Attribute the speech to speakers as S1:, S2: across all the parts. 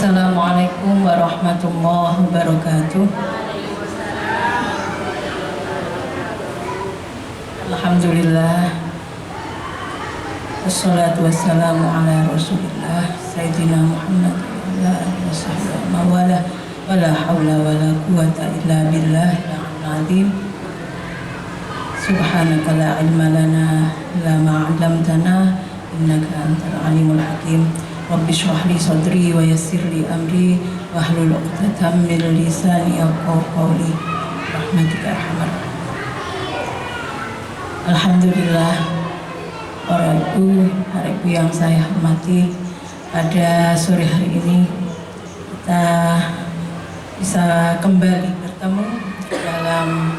S1: Assalamualaikum warahmatullahi wabarakatuh. Alhamdulillah, wassalatu wassalamu ala rasulillah Sayyidina Muhammad wa ala alihi wasahbihi wa wala wala hawla wala quwata illa billah al-azim. Subhanaka la ilma lana illa ma 'allamtana innaka antal alimul hakim. Rabbi shrah li sadri wa yassir li amri wahlul 'uqdatam min lisani yafqahu qawli rahmatika ya arhamar. Alhamdulillah, para ibu yang saya hormati, pada sore hari ini kita bisa kembali bertemu dalam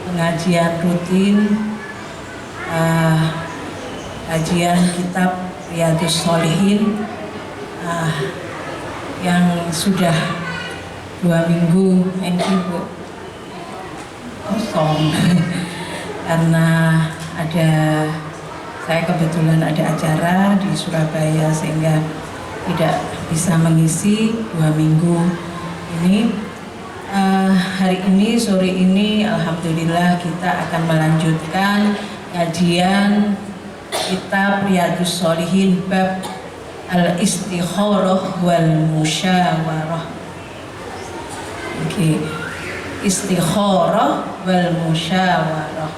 S1: pengajian rutin kajian kitab Riyadhus Shalihin yang sudah 2 minggu ini kosong karena saya kebetulan ada acara di Surabaya sehingga tidak bisa mengisi 2 minggu ini. Hari ini, sore ini, alhamdulillah kita akan melanjutkan kajian kitab Riyadhus Shalihin bab al-istikharah wal musyawarah. Oke. Istikharah wal musyawarah.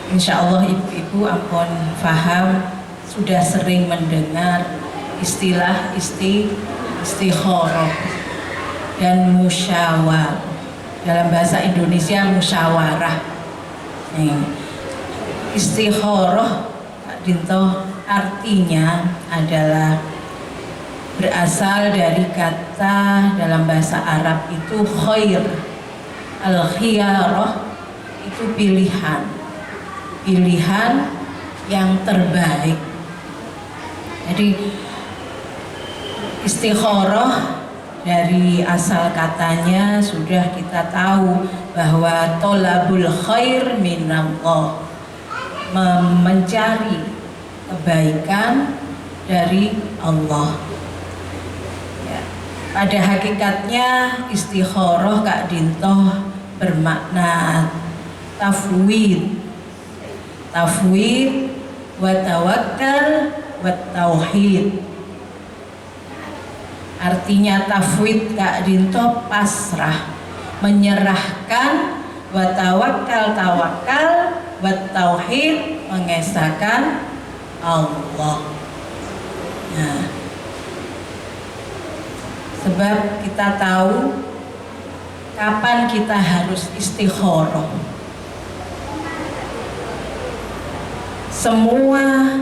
S1: Insyaallah ibu-ibu ampun faham, sudah sering mendengar istilah istikharah dan musyawarah. Dalam bahasa Indonesia musyawarah. Istikharah Kak Dinto artinya adalah berasal dari kata dalam bahasa Arab itu khair. Al-khiyarah itu pilihan yang terbaik. Jadi istikharah dari asal katanya sudah kita tahu bahwa tolabul khair minallah, mencari kebaikan dari Allah. Ya. Pada hakikatnya istikharah Kak Dinto bermakna tafwid wa tawakkal wa tauhid. Artinya tafwid Kak Dinto pasrah, menyerahkan, wa tawakal wa tauhid mengesahkan Allah. Nah, sebab kita tahu kapan kita harus istikharah. Semua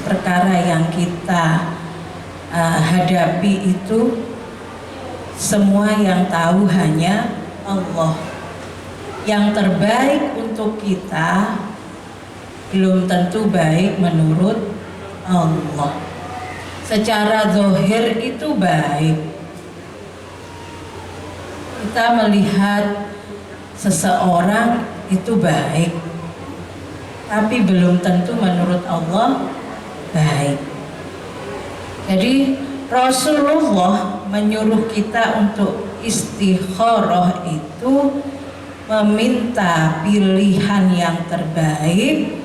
S1: perkara yang kita hadapi itu semua yang tahu hanya Allah. Yang terbaik untuk kita belum tentu baik menurut Allah. Secara zahir itu baik. Kita melihat seseorang itu baik, tapi belum tentu menurut Allah baik. Jadi Rasulullah menyuruh kita untuk istikharah itu meminta pilihan yang terbaik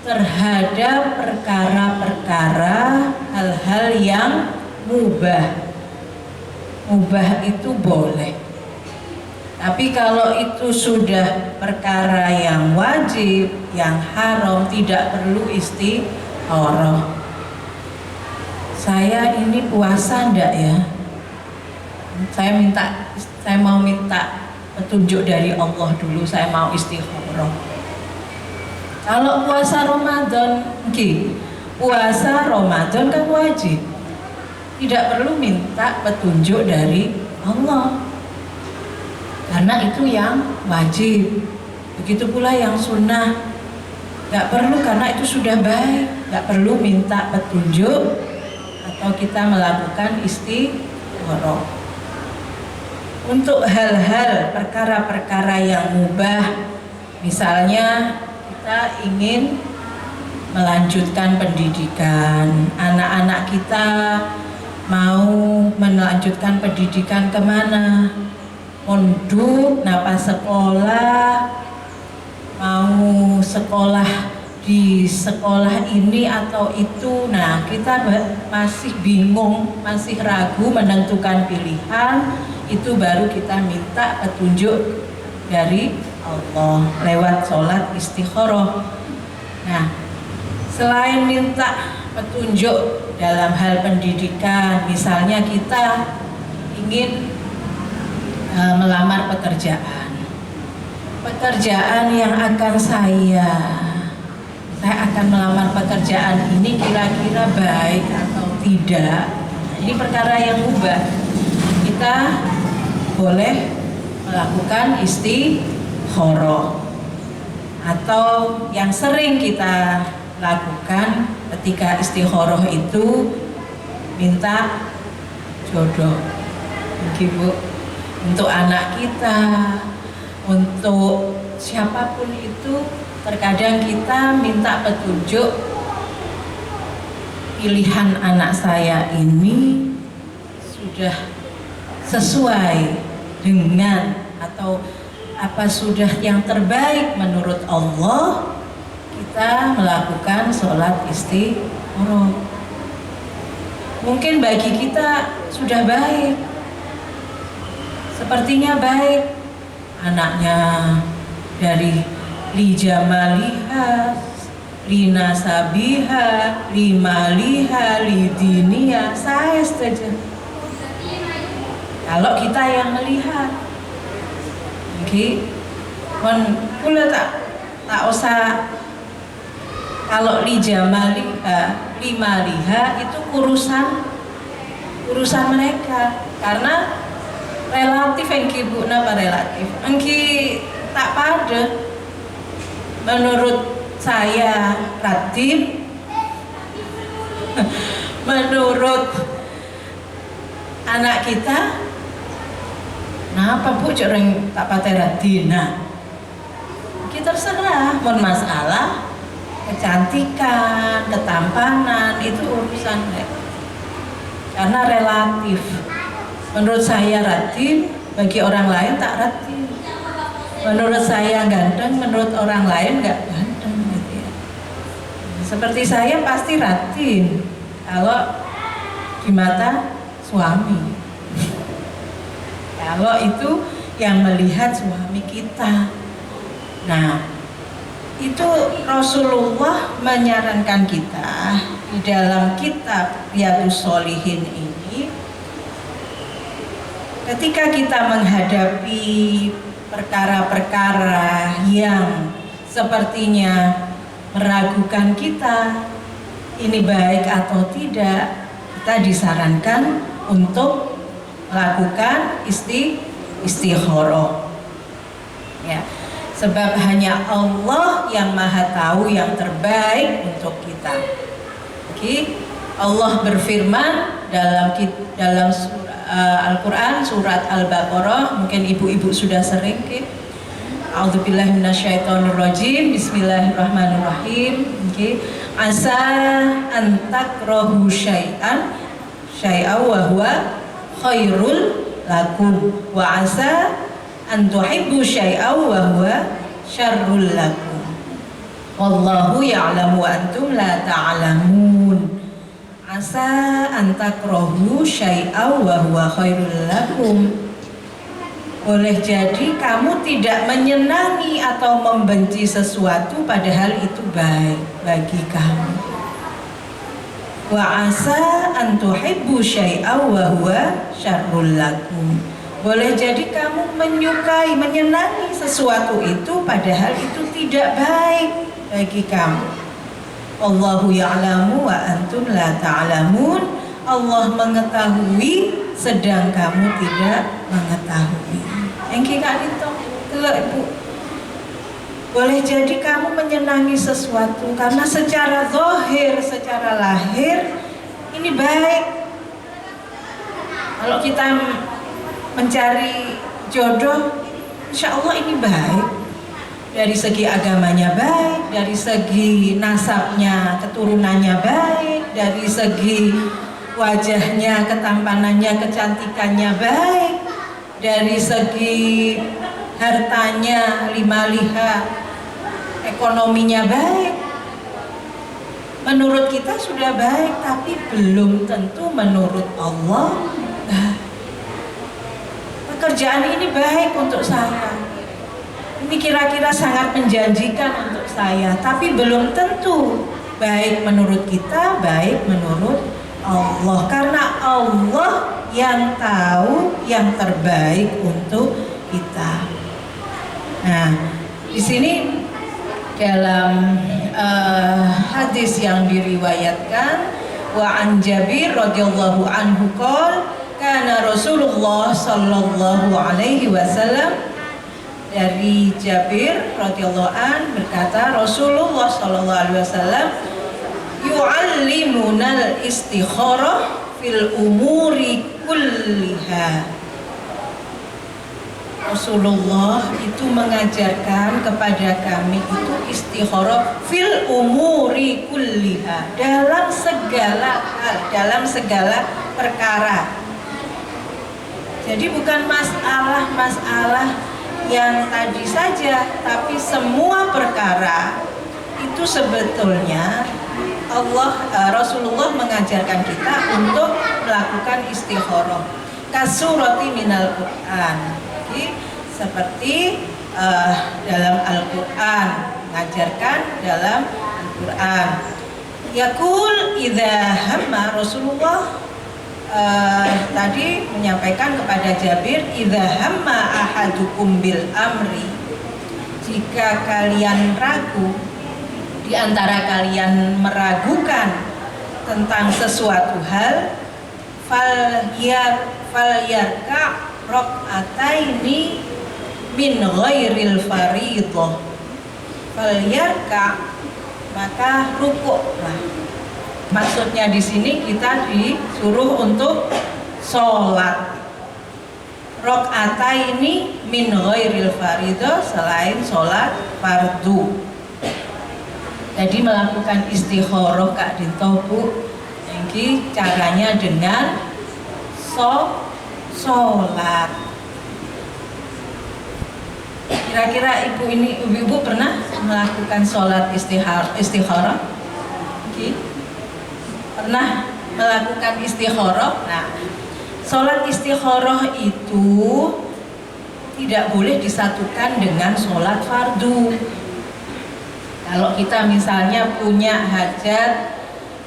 S1: terhadap perkara-perkara hal-hal yang mubah. Mubah itu boleh, tapi kalau itu sudah perkara yang wajib, yang haram, tidak perlu istikharah. Saya ini puasa ndak ya? Saya mau minta petunjuk dari Allah dulu, saya mau istikharah. Kalau puasa Ramadan, puasa Ramadan kan wajib, tidak perlu minta petunjuk dari Allah, karena itu yang wajib. Begitu pula yang sunnah, nggak perlu karena itu sudah baik, nggak perlu minta petunjuk atau kita melakukan istikharah. Untuk hal-hal perkara-perkara yang mubah, misalnya kita ingin melanjutkan pendidikan. Anak-anak kita mau melanjutkan pendidikan kemana? Mondok, napa sekolah, mau sekolah di sekolah ini atau itu. Nah, kita masih bingung, masih ragu menentukan pilihan. Itu baru kita minta petunjuk dari Allah lewat sholat istikharah. Nah, selain minta petunjuk dalam hal pendidikan, misalnya kita ingin melamar pekerjaan yang akan saya akan melamar pekerjaan ini kira-kira baik atau tidak. Ini perkara yang mubah. Kita boleh melakukan istikharah, atau yang sering kita lakukan ketika istikharah itu minta jodoh. Ibu, untuk anak kita, untuk siapapun itu, terkadang kita minta petunjuk, pilihan anak saya ini sudah sesuai dengan atau apa sudah yang terbaik menurut Allah, kita melakukan sholat istikharah. Mungkin bagi kita sudah baik, sepertinya baik, anaknya dari li jamaliha, li nasabiha, li maliha, li diniha, saya setuju. Kalau kita yang melihat, kula tak usah. Kalau li jamaliha, li maliha itu urusan mereka, karena relatif engki bu, napa relatif? Engki tak pada. Menurut saya Radin, menurut anak kita, kenapa bu jarang tak pakai Radin? Nah, kita terserah. Mohon masalah kecantikan, ketampanan itu urusan mereka, karena relatif. Menurut saya Radin, bagi orang lain tak Radin. Menurut saya ganteng, menurut orang lain nggak ganteng, gitu ya. Seperti saya pasti Radin kalau di mata suami. Kalau itu yang melihat suami kita. Nah, itu Rasulullah menyarankan kita di dalam kitab Riyadhus Shalihin ini, ketika kita menghadapi perkara-perkara yang sepertinya meragukan kita, ini baik atau tidak, kita disarankan untuk melakukan istikharah. Ya, sebab hanya Allah yang Maha Tahu yang terbaik untuk kita. Oke, Allah berfirman dalam Al-Quran surat Al-Baqarah, mungkin ibu-ibu sudah sering. A'udzubillahi minasyaitonirrajim. Bismillahirrahmanirrahim. Asa an takrahu syai'an wa huwa khairul lakum wa asa an tuhibbu syai'an wa huwa syarrul lakum wallahu ya'lamu wa antum la ta'lamun. Asa an takrahu syai'an wa huwa khairul lakum. Boleh jadi kamu tidak menyenangi atau membenci sesuatu padahal itu baik bagi kamu. Wa asa an tuhibbu syai'an wa huwa syarrul lakum. Boleh jadi kamu menyukai, menyenangi sesuatu itu padahal itu tidak baik bagi kamu. Allahu ya'lamu wa antum la ta'lamun. Allah mengetahui sedang kamu tidak mengetahui. Engki kak itu, ibu. Boleh jadi kamu menyenangi sesuatu karena secara zahir, secara lahir ini baik. Kalau kita mencari jodoh, insya Allah ini baik. dari segi agamanya baik, dari segi nasabnya, keturunannya baik, dari segi wajahnya, ketampanannya, kecantikannya baik, dari segi hartanya, lima-liha, ekonominya baik. Menurut kita sudah baik, tapi belum tentu menurut Allah baik. Pekerjaan ini baik untuk saya, ini kira-kira sangat menjanjikan untuk saya, tapi belum tentu baik menurut kita, baik menurut Allah, karena Allah yang tahu yang terbaik untuk kita. Nah, di sini dalam hadis yang diriwayatkan, wa an Jabir radhiyallahu anhu qol kana Rasulullah sallallahu alaihi wasallam, dari Jabir radhiyallahu an berkata, Rasulullah sallallahu alaihi wasallam yu'allimunal istikharah fil umuri kulliha. Rasulullah itu mengajarkan kepada kami itu istikharah fil umuri kulliha, dalam segala hal, dalam segala perkara. Jadi bukan masalah yang tadi saja, tapi semua perkara itu sebetulnya Rasulullah mengajarkan kita untuk melakukan istikharah. Kasurati minal Quran, seperti dalam Al-Quran, mengajarkan dalam Al-Quran. Yaqul idza hamma, Rasulullah tadi menyampaikan kepada Jabir, idza hamma ahadukum bil amri, jika kalian ragu, di antara kalian meragukan tentang sesuatu hal, falyarka rak'ataini min ghairil fariidhah, falyarka, maka rukuklah. Maksudnya di sini kita disuruh untuk sholat rak'ataini min ghairil fariidhah, selain sholat fardu. Jadi melakukan istikharah Kak Dinto Bu, ini caranya dengan sholat. Kira-kira ibu-ibu pernah melakukan sholat istikharah? Pernah melakukan istikharah? Nah, sholat istikharah itu tidak boleh disatukan dengan sholat fardu. Kalau kita misalnya punya hajat,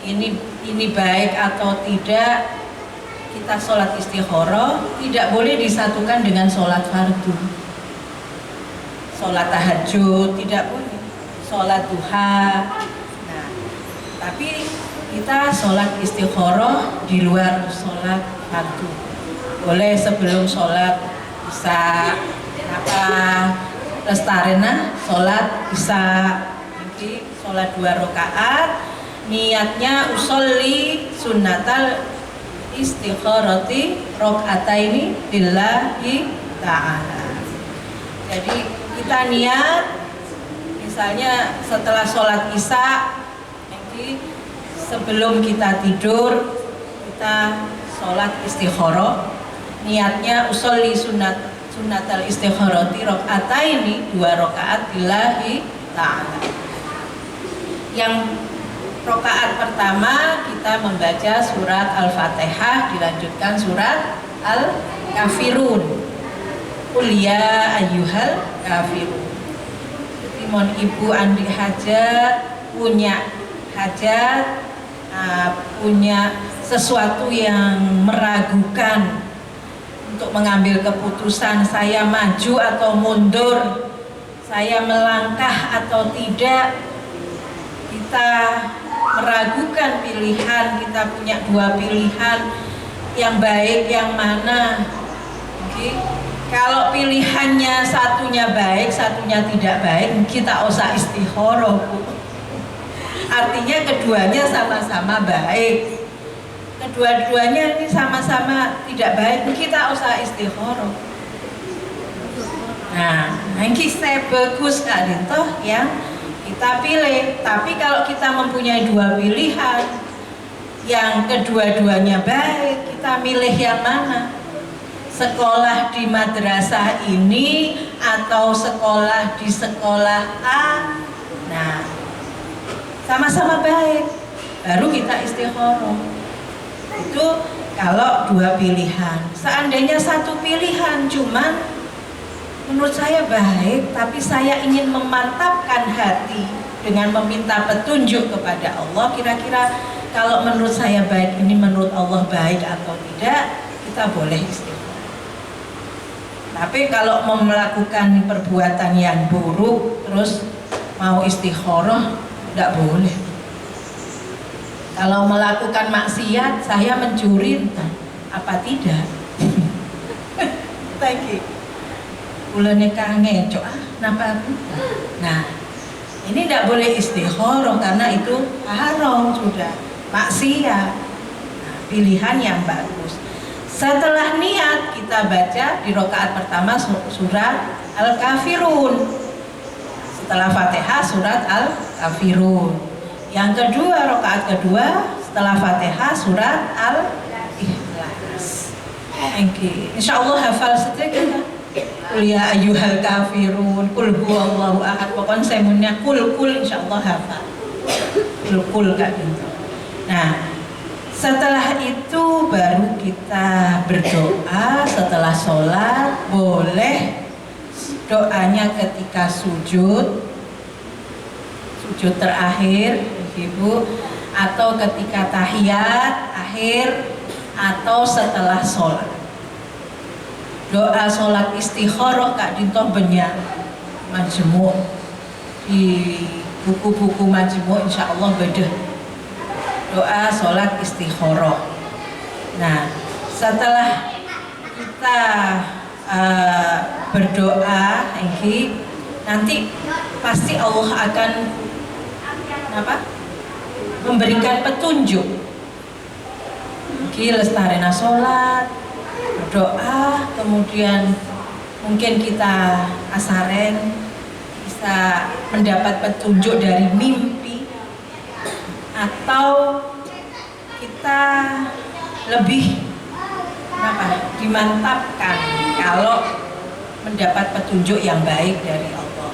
S1: ini baik atau tidak, kita sholat istikharah tidak boleh disatukan dengan sholat fardu. Sholat tahajud tidak boleh, sholat duha. Nah, tapi kita sholat istikharah di luar sholat fardu. Boleh sebelum sholat isya, lestarena sholat isya, sholat 2 rakaat, niatnya usolli sunnatal istikharati rak'ataini lillahi ta'ala. Jadi kita niat, misalnya setelah sholat isya, sebelum kita tidur kita sholat istikharah, niatnya usolli sunnatal istikharati rak'ataini, 2 rakaat lillahi ta'ala. Yang rakaat pertama kita membaca surat Al-Fatihah, dilanjutkan surat Al-Kafirun, Qul ya ayyuhal kafirun. Jadi mohon ibu andi hajat, punya hajat, punya sesuatu yang meragukan untuk mengambil keputusan, saya maju atau mundur, saya melangkah atau tidak, kita meragukan pilihan, kita punya 2 pilihan, yang baik yang mana? Kalau pilihannya satunya baik, satunya tidak baik, kita usah istikharah, Bu. Artinya keduanya sama-sama baik, kedua-duanya ini sama-sama tidak baik, kita usah istikharah. Nah, ini saya bagus Kak Dinto yang kita pilih. Tapi kalau kita mempunyai dua pilihan, yang kedua-duanya baik, kita milih yang mana? Sekolah di madrasah ini atau sekolah di sekolah A? Nah, sama-sama baik, baru kita istikharah. Itu kalau dua pilihan. Seandainya satu pilihan cuman menurut saya baik, tapi saya ingin memantapkan hati dengan meminta petunjuk kepada Allah. Kira-kira kalau menurut saya baik, ini menurut Allah baik atau tidak, kita boleh istikharah. Tapi kalau mau melakukan perbuatan yang buruk terus mau istikharah, tidak boleh. Kalau melakukan maksiat, saya mencuri, apa tidak? Thank you. Ulane kangen, napa aku? Nah, ini tidak boleh istikharah karena itu haram sudah, maksiat. Nah, pilihan yang bagus. Setelah niat kita baca di rakaat pertama surat Al-Kafirun. Setelah Fatihah surat Al-Kafirun. Yang kedua, rakaat kedua setelah Fatihah surat Al-Ikhlas. Insya Allah hafal sedikit. Qul ya ayyuhal kafirun, qul huwallahu ahad. Pokoknya saya punya kul insya Allah hafal. Kul Kak Dinto. Nah, setelah itu baru kita berdoa. Setelah sholat boleh doanya ketika sujud terakhir Ibu, atau ketika tahiyat akhir, atau setelah sholat. Doa sholat istikharah Kak Dinto banyak majmu' di buku-buku majmu' insya Allah beda doa sholat istikharah. Nah, setelah kita berdoa ini nanti pasti Allah akan memberikan petunjuk. Lestarena sholat, berdoa, kemudian mungkin kita asaren bisa mendapat petunjuk dari mimpi, atau kita lebih dimantapkan kalau mendapat petunjuk yang baik dari Allah.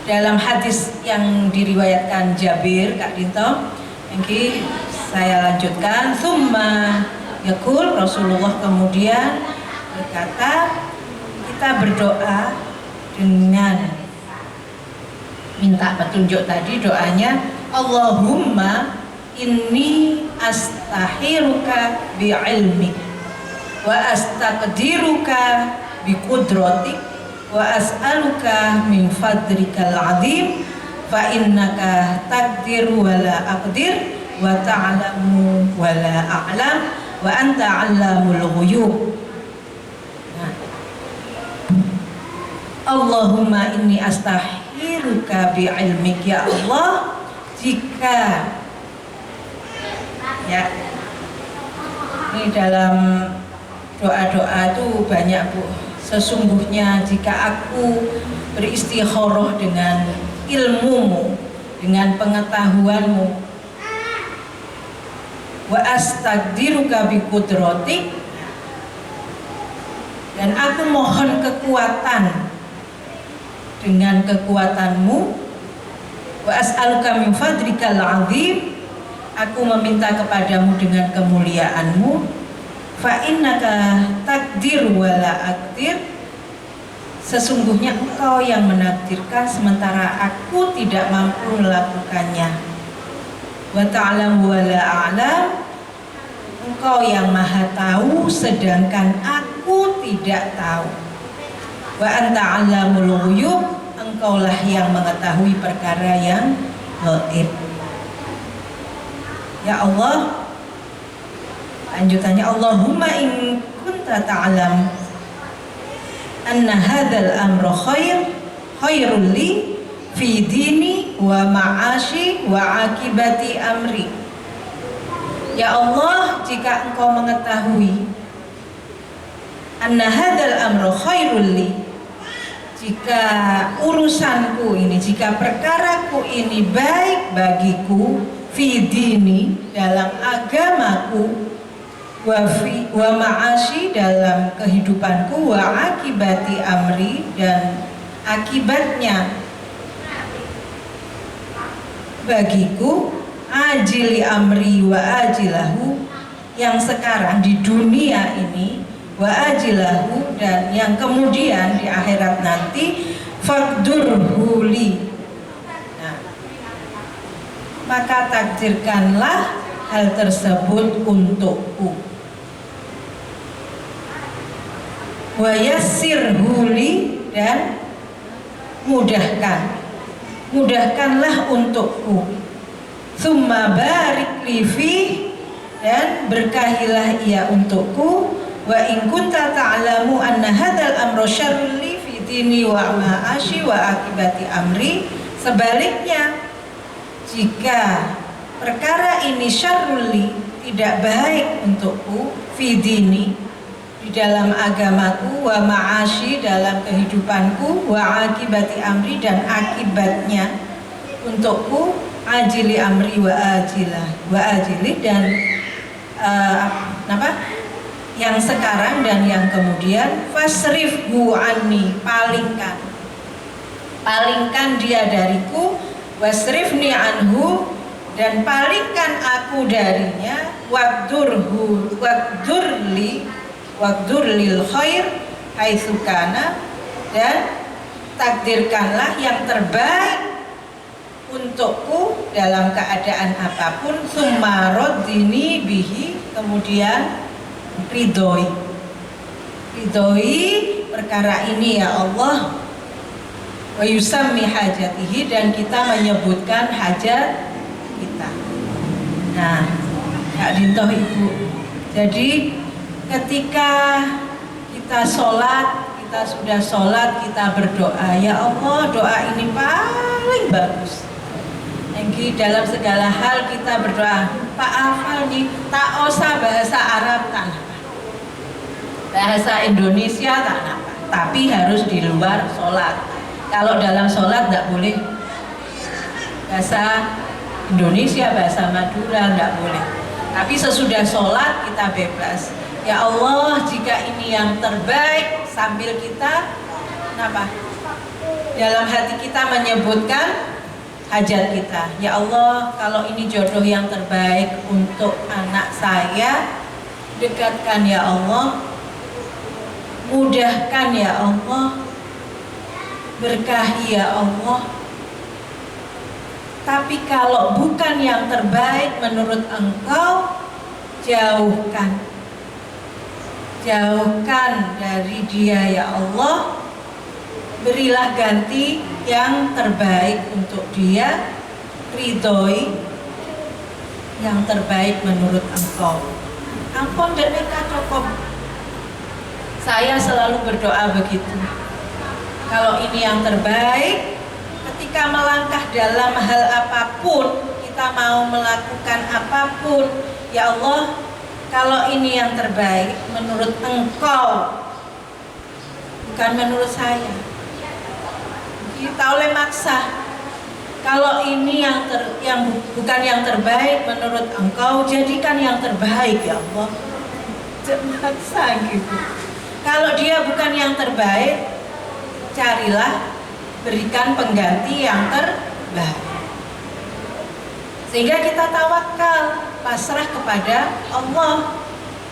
S1: Dalam hadis yang diriwayatkan Jabir Kak Dinto, ini saya lanjutkan. Tsumma yaqul, Rasulullah kemudian berkata, kita berdoa dengan minta petunjuk tadi, doanya Allahumma inni astahiruka bi'ilmik wa astaqdiruka biqudratik wa as'aluka min fadrikal azim fa innaka taqdiru wa la aqdir wa ta'lamu wa la a'lam wa anta 'allamul ghuyub. Nah, Allahumma inni astahiruka bi'ilmik, ya Allah, jika ya ini dalam doa-doa itu banyak Bu. Sesungguhnya jika aku beristikharah dengan ilmumu, dengan pengetahuanmu, wa astaqdiruka biqudratik, dan aku mohon kekuatan dengan kekuatanmu, wa as'aluka min fadrikal azim, aku meminta kepadamu dengan kemuliaanmu, fa innaka takdir wa la aqdir, sesungguhnya engkau yang menakdirkan sementara aku tidak mampu melakukannya, wa ta'lamu wa la a'lam, engkau yang maha tahu sedangkan aku tidak tahu, wa anta 'allamul ghuyub, engkaulah yang mengetahui perkara yang gaib. Ya Allah, lanjutannya, Allahumma in kunta ta'lam anna hadzal amra khairul li fi dini wa ma'ashi wa akibati amri. Ya Allah, jika engkau mengetahui anna hadzal amra khairul li, jika urusanku ini, jika perkaraku ini baik bagiku, fi dini, dalam agamaku, wa ma'ashi, dalam kehidupanku, wa akibati amri, dan akibatnya bagiku, ajili amri wa ajilahu, yang sekarang di dunia ini, wa ajilahu, dan yang kemudian di akhirat nanti, faqdurhu li. Nah, maka takdirkanlah hal tersebut untukku, wa yassirhu li, dan mudahkanlah untukku, tsumma barik li fih, dan berkahilah ia untukku, wa in kunta ta'lamu anna hadzal amra syarrun li fi dini wa ma'ashi wa akibati amri. Sebaliknya, jika perkara ini syarrun li, tidak baik untukku, fi dini, di dalam agamaku, wa ma'ashi, dalam kehidupanku, wa akibati amri, dan akibatnya untukku, ajili amri wa ajili, dan yang sekarang dan yang kemudian, fasrifhu anni, palingkan dia dariku, wasrifni anhu, dan palingkan aku darinya, waqdurlil khair haitsu kana, dan takdirkanlah yang terbaik untukku dalam keadaan apapun, tsumma raddini bihi, kemudian ridhoi perkara ini ya Allah, wa yusammi hajatihi, dan kita menyebutkan hajat kita. Nah, Kak Dintoh Ibu, jadi ketika kita sholat, kita sudah sholat, kita berdoa, ya Allah, doa ini paling bagus. Jadi dalam segala hal kita berdoa, Pak hafal nih, tak usah bahasa Arab, tak apa, bahasa Indonesia tak apa, tapi harus di luar sholat. Kalau dalam sholat tidak boleh bahasa Indonesia, bahasa Madura tidak boleh. Tapi sesudah sholat kita bebas. Ya Allah, jika ini yang terbaik, sambil kita dalam hati kita menyebutkan hajat kita. Ya Allah, kalau ini jodoh yang terbaik untuk anak saya, dekatkan ya Allah, mudahkan ya Allah, berkahi ya Allah. Tapi kalau bukan yang terbaik menurut Engkau, jauhkan dari dia ya Allah. Berilah ganti yang terbaik untuk dia, ridhoi yang terbaik menurut Engkau. Ampun dan mereka cukup. Saya selalu berdoa begitu. Kalau ini yang terbaik, ketika melangkah dalam hal apapun, kita mau melakukan apapun, ya Allah, kalau ini yang terbaik menurut Engkau, bukan menurut saya. Kita oleh maksa, kalau ini yang bukan yang terbaik menurut Engkau, jadikan yang terbaik ya Allah. Jangan maksa gitu. Kalau dia bukan yang terbaik, carilah, berikan pengganti yang terbaik. Sehingga kita tawakal, pasrah kepada Allah.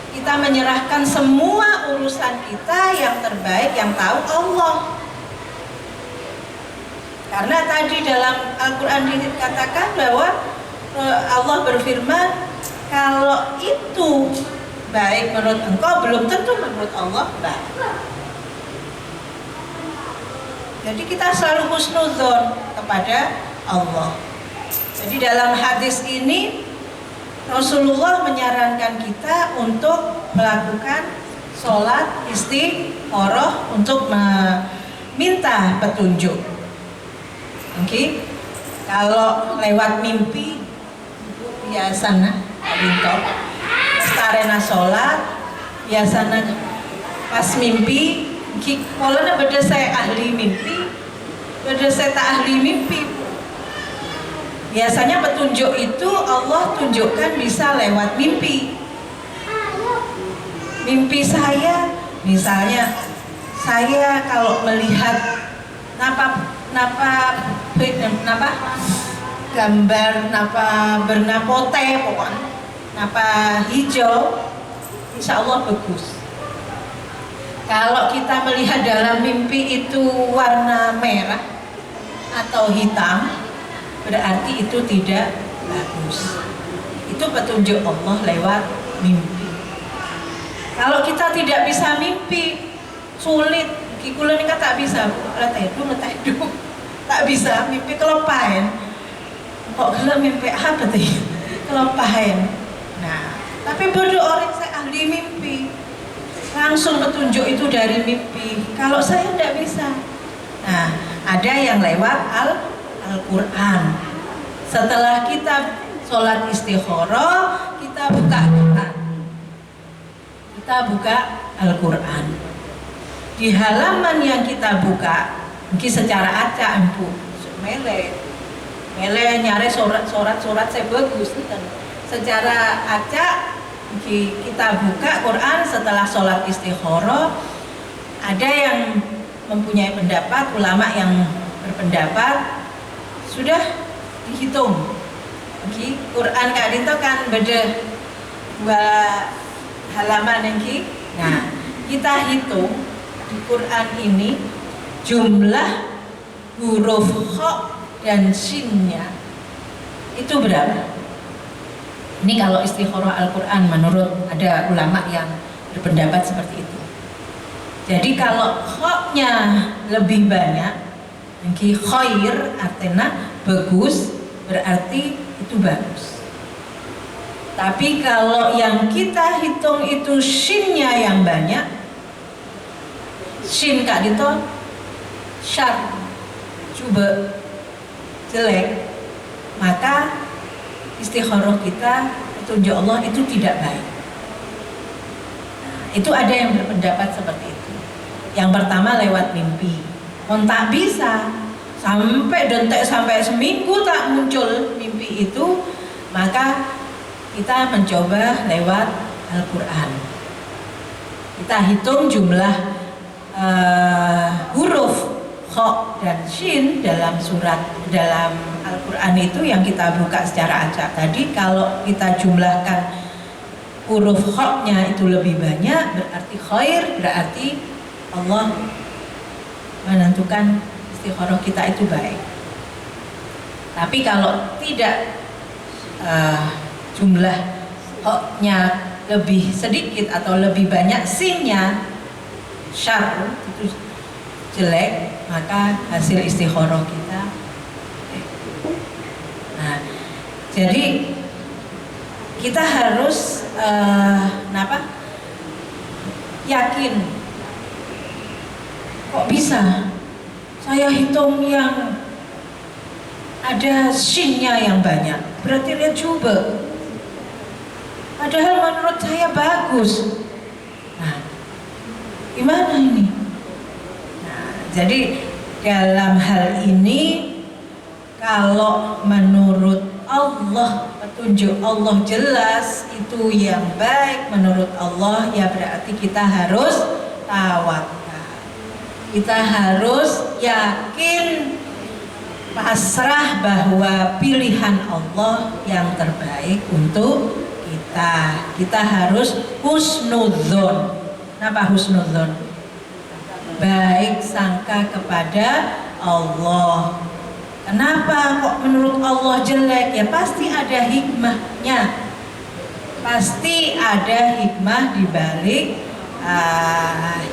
S1: Kita menyerahkan semua urusan kita, yang terbaik yang tahu Allah. Karena tadi dalam Al-Quran dikatakan bahwa Allah berfirman, kalau itu baik menurut Engkau, belum tentu menurut Allah baik. Jadi kita selalu husnudzon kepada Allah. Jadi dalam hadis ini Rasulullah menyarankan kita untuk melakukan sholat istikharah, untuk meminta petunjuk. Oke, kalau lewat mimpi biasanya Binto starena sholat, biasanya pas mimpi Kalau beda saya ahli mimpi, beda saya tak ahli mimpi. Biasanya petunjuk itu Allah tunjukkan bisa lewat mimpi. Mimpi saya, misalnya saya kalau melihat gambar berna pote pokoknya napa hijau, insya Allah bagus. Kalau kita melihat dalam mimpi itu warna merah atau hitam, berarti itu tidak bagus. Itu petunjuk Allah lewat mimpi. Kalau kita tidak bisa mimpi, sulit. Kikulan ini kan tak bisa, letedu, tak bisa mimpi kelopain. Kok gelap mimpi apa tuh? Kelopain. Nah, tapi bodoh orang saya ahli mimpi, langsung petunjuk itu dari mimpi. Kalau saya tidak bisa. Nah, ada yang lewat Al-Quran. Setelah kita sholat istikharah, kita buka Quran. Kita buka Al-Quran. Di halaman yang kita buka, mungkin secara acak empu, mele nyari surat saya bagus. Secara acak kita buka Quran setelah sholat istikharah. Ada yang mempunyai pendapat, ulama yang berpendapat sudah dihitung. Quran kak itu kan beda 2 halaman yang nah kita hitung di Quran ini jumlah huruf kha dan shinnya itu berapa? Ini kalau istikharah Al-Quran menurut ada ulama yang berpendapat seperti itu. Jadi kalau kha-nya lebih banyak, khair artinya bagus, berarti itu bagus. Tapi kalau yang kita hitung itu shinnya yang banyak, shin kak itu syar, coba jelek, maka istikharah kita petunjuk Allah itu tidak baik. Nah, itu ada yang berpendapat seperti itu. Yang pertama lewat mimpi. Tak bisa sampai seminggu tak muncul mimpi itu, maka kita mencoba lewat Al-Quran. Kita hitung jumlah huruf kha dan shin dalam Al-Quran itu yang kita buka secara acak tadi. Kalau kita jumlahkan huruf kha-nya itu lebih banyak, berarti khair, berarti Allah menentukan istikharah kita itu baik. Tapi kalau tidak, jumlah kha-nya lebih sedikit atau lebih banyak, sin-nya syar itu jelek, maka hasil istikharah kita. Nah, jadi kita harus yakin. Kok bisa? Saya hitung yang ada shin-nya yang banyak, berarti dia coba. Padahal menurut saya bagus. Nah, gimana ini? Nah, jadi dalam hal ini kalau menurut Allah, petunjuk Allah jelas itu yang baik menurut Allah, ya berarti kita harus tawakal. Kita harus yakin, pasrah bahwa pilihan Allah yang terbaik untuk kita. Kita harus husnudzon. Kenapa husnudzon? Baik sangka kepada Allah. Kenapa kok menurut Allah jelek? Ya pasti ada hikmahnya. Pasti ada hikmah di balik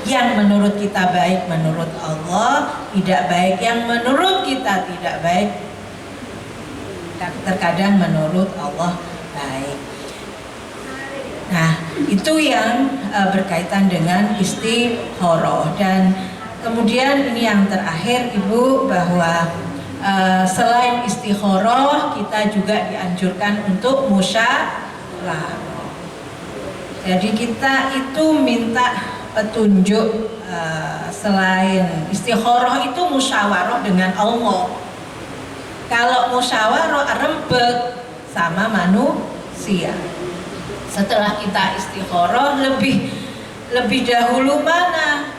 S1: yang menurut kita baik menurut Allah, tidak baik yang menurut kita tidak baik, terkadang menurut Allah baik. Nah, itu yang berkaitan dengan istikharah. Dan kemudian ini yang terakhir Ibu, bahwa selain istikharah kita juga dianjurkan untuk musyawarah. Jadi kita itu minta petunjuk
S2: selain istikharah itu musyawarah dengan Allah. Kalau musyawarah rembek sama manusia. Setelah kita istikharah lebih dahulu mana?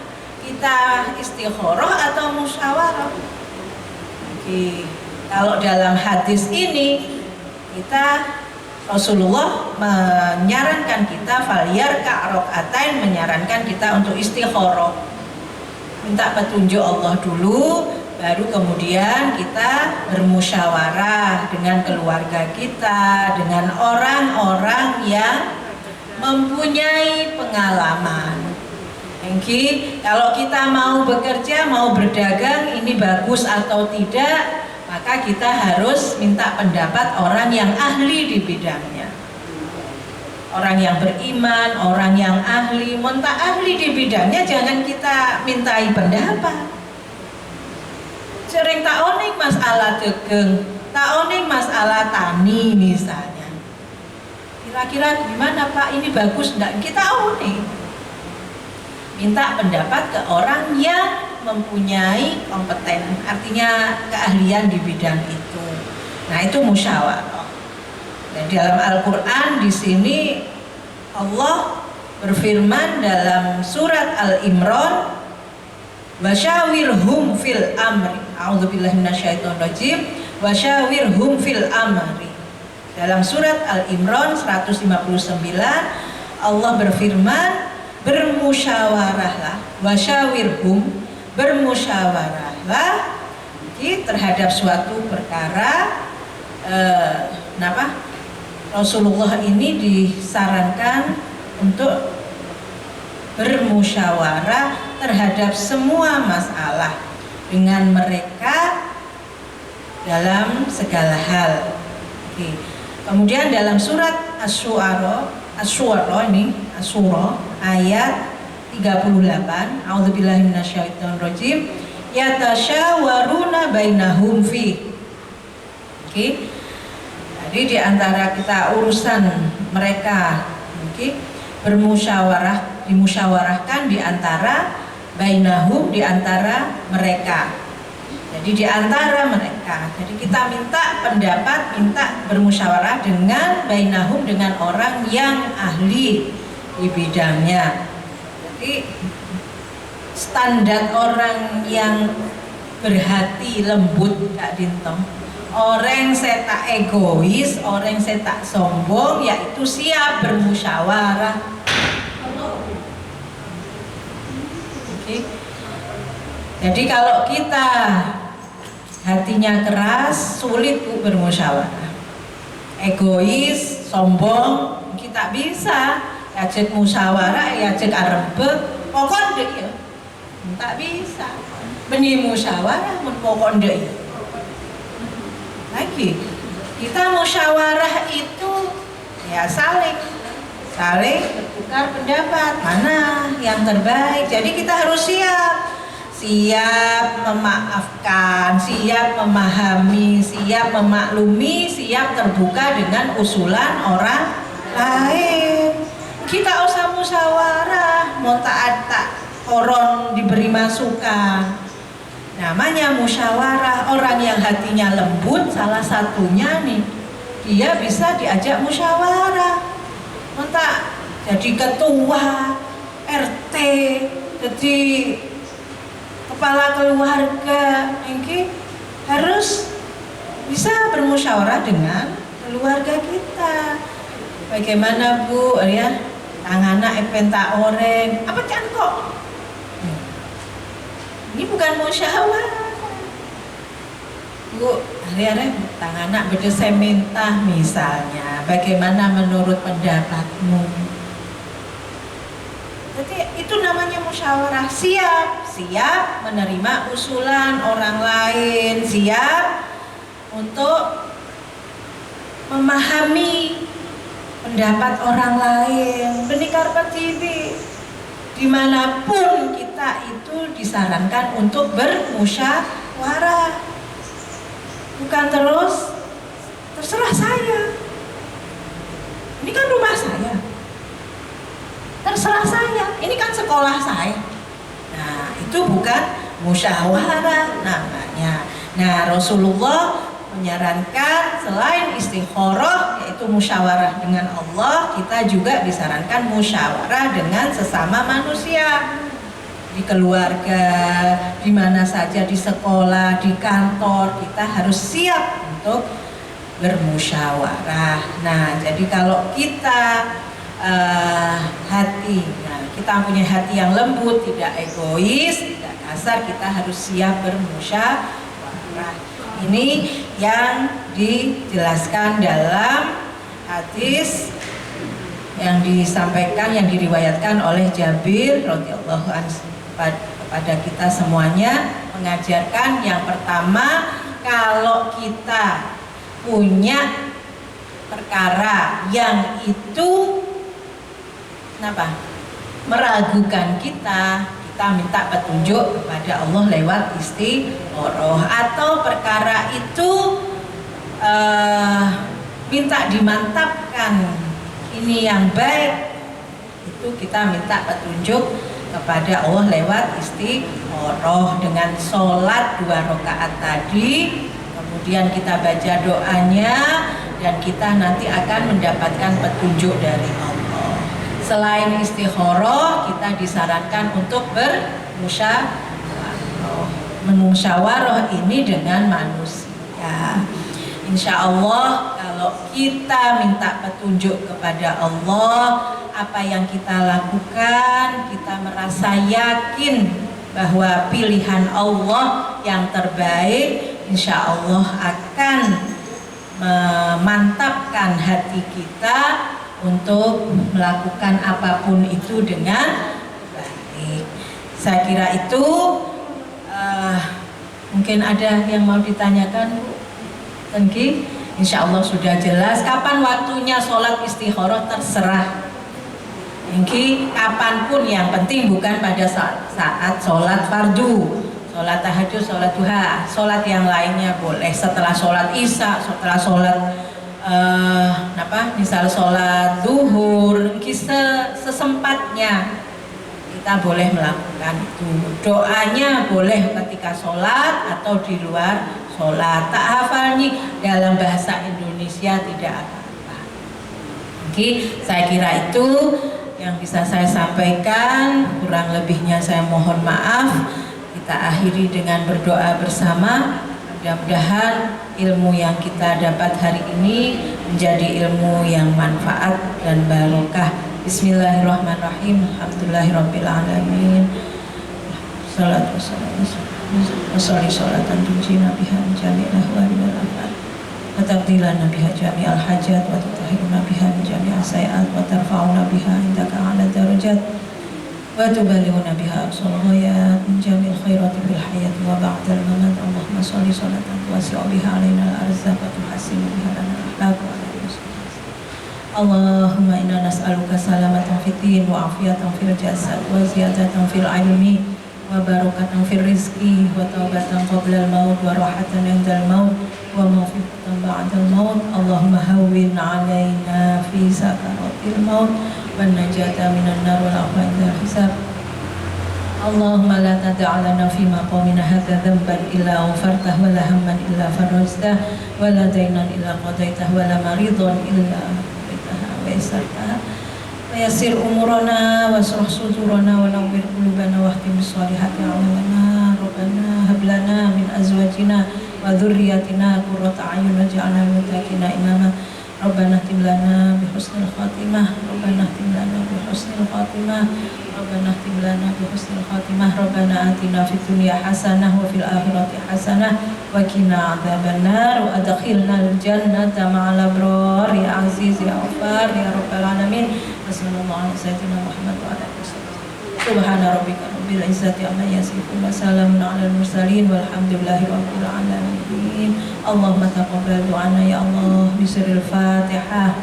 S2: Kita istikharah atau musyawarah? Oke. Kalau dalam hadis ini kita Rasulullah menyarankan kita falyarka rokaatain, menyarankan kita untuk istikharah, minta petunjuk Allah dulu, baru kemudian kita bermusyawarah dengan keluarga kita, dengan orang-orang yang mempunyai pengalaman. Kalau kita mau bekerja, mau berdagang, ini bagus atau tidak, maka kita harus minta pendapat orang yang ahli di bidangnya. Orang yang beriman, orang yang ahli, mentah ahli di bidangnya, jangan kita mintai pendapat. Sering tak oning masalah dagang, tak oning masalah tani misalnya. Kira-kira gimana Pak, ini bagus enggak? Kita oning. Minta pendapat ke orang yang mempunyai kompeten, artinya keahlian di bidang itu. Nah, itu musyawarah. Dan dalam Al-Qur'an di sini Allah berfirman dalam surat Al-Imran, wasyawirhum fil amri. A'udzubillahi minasyaitonirrajim. Wasyawirhum fil amri. Dalam surat Al-Imran 159 Allah berfirman, bermusyawarahlah, wasyawirhum, bermusyawarahlah terhadap suatu perkara. Rasulullah ini disarankan untuk bermusyawarah terhadap semua masalah dengan mereka dalam segala hal. Oke. Kemudian dalam surat Asy-Syu'ara ini, Asy-Syu'ara ayat 38, a'udzubillahi minasyaitonirrajim, yatasyawaruna bainahum fi. Oke. Jadi di antara kita urusan mereka, oke, bermusyawarah, dimusyawarahkan di antara bainahum, di antara mereka. Jadi di antara mereka. Jadi kita minta pendapat, minta bermusyawarah dengan bainahum, dengan orang yang ahli di bidangnya. Jadi standar orang yang berhati lembut Kak Dintong, orang saya tak egois, orang saya tak sombong, yaitu siap bermusyawarah. Oke. Jadi kalau kita hatinya keras, sulit Bu bermusyawarah. Egois, sombong, kita bisa ajak musyawarah, ajak arembek, pokok deh ya, tak bisa. Benih musyawarah, pokok deh. Lagi, kita musyawarah itu ya saling bertukar pendapat, mana yang terbaik. Jadi kita harus siap memaafkan, siap memahami, siap memaklumi, siap terbuka dengan usulan orang lain. Kita usah musyawarah, mau tak orang diberi masukan. Namanya musyawarah, orang yang hatinya lembut salah satunya nih, dia bisa diajak musyawarah. Mau tak jadi ketua RT, jadi kepala keluarga, ini harus bisa bermusyawarah dengan keluarga kita. Bagaimana Bu, ya? Tangan epenta oreng, apa can kok? Ini bukan musyawarah. Bu, hari-hari tangan beda saya minta misalnya, bagaimana menurut pendapatmu? Jadi itu namanya musyawarah, siap menerima usulan orang lain, siap untuk memahami pendapat orang lain. Benikar TV, dimanapun kita itu disarankan untuk bermusyawarah, bukan terserah saya. Ini kan rumah saya, terserah saya. Ini kan sekolah saya. Nah, Itu bukan musyawarah namanya. Nah, Rasulullah menyarankan selain istikharah yaitu musyawarah dengan Allah, kita juga disarankan musyawarah dengan sesama manusia. Di keluarga, di mana saja, di sekolah, di kantor, kita harus siap untuk bermusyawarah. Nah, jadi kalau kita kita punya hati yang lembut, tidak egois, tidak kasar, kita harus siap bermusyawarah. Ini yang dijelaskan dalam hadis yang disampaikan, yang diriwayatkan oleh Jabir radhiyallahu anhu kepada kita semuanya, mengajarkan yang pertama, kalau kita punya perkara yang itu meragukan kita minta petunjuk kepada Allah lewat istikharah, atau perkara itu minta dimantapkan ini yang baik, itu kita minta petunjuk kepada Allah lewat istikharah dengan sholat 2 rakaat tadi, kemudian kita baca doanya dan kita nanti akan mendapatkan petunjuk dari Allah. Selain istikharah, kita disarankan untuk bermusyawarah ini dengan manusia. Insya Allah kalau kita minta petunjuk kepada Allah, apa yang kita lakukan, kita merasa yakin bahwa pilihan Allah yang terbaik, insya Allah akan memantapkan hati kita untuk melakukan apapun itu dengan baik. Saya kira itu mungkin ada yang mau ditanyakan, Bu Tengki? Insya Allah sudah jelas. Kapan waktunya sholat istikharah terserah. Tengki, kapanpun, yang penting bukan pada saat sholat fardu, sholat tahajud, sholat duha. Sholat yang lainnya boleh setelah sholat isya, setelah sholat misal sholat duhur, sesempatnya kita boleh melakukan itu. Doanya boleh ketika sholat atau di luar sholat. Tak hafalnya dalam bahasa Indonesia tidak apa-apa. Oke, saya kira itu yang bisa saya sampaikan. Kurang lebihnya saya mohon maaf. Kita akhiri dengan berdoa bersama. Mudah-mudahan ilmu yang kita dapat hari ini menjadi ilmu yang manfaat dan barokah. Bismillahirrahmanirrahim. Alhamdulillahirabbil alamin. Shalatu wassalamu sholatan tunjina biha min jami'il ahwali wal afat wa taqdilana biha jami'al hajat wa tutahhiruna biha min jami'as sayi'at wa tarfa'una biha indaka 'ala darajat wa tuballighuna biha aqsal ghayat min jami'il khairati fil hayati wa ba'dal mamat. Allahumma sholli sholatan tuwasi'u biha 'alaina al-arzaq wa tuhassinu biha lana al-akhlaq wa Allahumma inna nas'aluka salamatan fid din wa afiyatan fil jasad wa ziyadatan fil ilmi wa barakatan fil rizqi wa taubatan qabla al-maut wa rahatan 'inda al-maut wa mawfiqatan ba'da al-maut. Allahumma hawwin 'alaina fi sakaratil maut wan najata minan nar wal 'afwa 'inda al-hisab. Allahumma la tad'a lana fi maqamina hadza dhanban illa ghafartahu wa la hamman illa farajtahu wa la daynan illa qadaitahu wa la maridan illa wa yassir umurana wa surah sudurana wa nawwir qulubana wa khtim sholihati a'malana. Rabbana hab lana min azwajina wa dhurriyyatina qurrata a'yun waj'alna lil muttaqina imama. Rabbana khtim lana bi husnil khatimah. Rabbana khtim lana bi husnil khatimah. Rabbana khtim lana bi husnil khatimah. Rabbana atina fid dunya hasanah wa fil akhirati hasanah wa qina adzabannar wa adkhilnal jannata ma'al abrar ya aziz ya ghaffar ya rabbal alamin. Wassallallahu ala sayyidina Muhammad wa ala alihi wasallam. Subhana rabbika rabbil izzati amma yasifun wa salamun alal mursalin walhamdulillahi rabbil alamin. Allahumma taqabbal du'ana ya Allah bisirril Fatihah.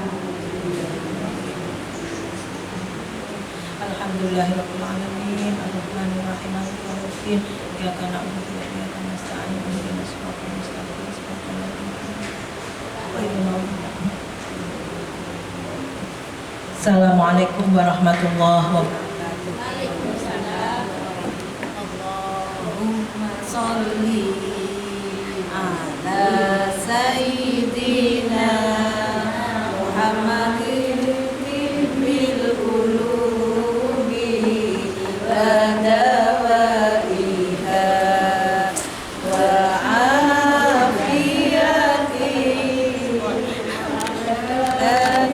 S2: Alhamdulillahi rabbil alamin. Ar-Rahmanir Rahim. Maliki yaumiddin. Iyyaka na'budu wa iyyaka nasta'in. Ihdinas siratal mustaqim. Siratal ladzina an'amta 'alaihim. Assalamualaikum warahmatullahi wabarakatuh. Waalaikumsalam warahmatullahi wabarakatuh.
S3: salli ala sayyidina Muhammadin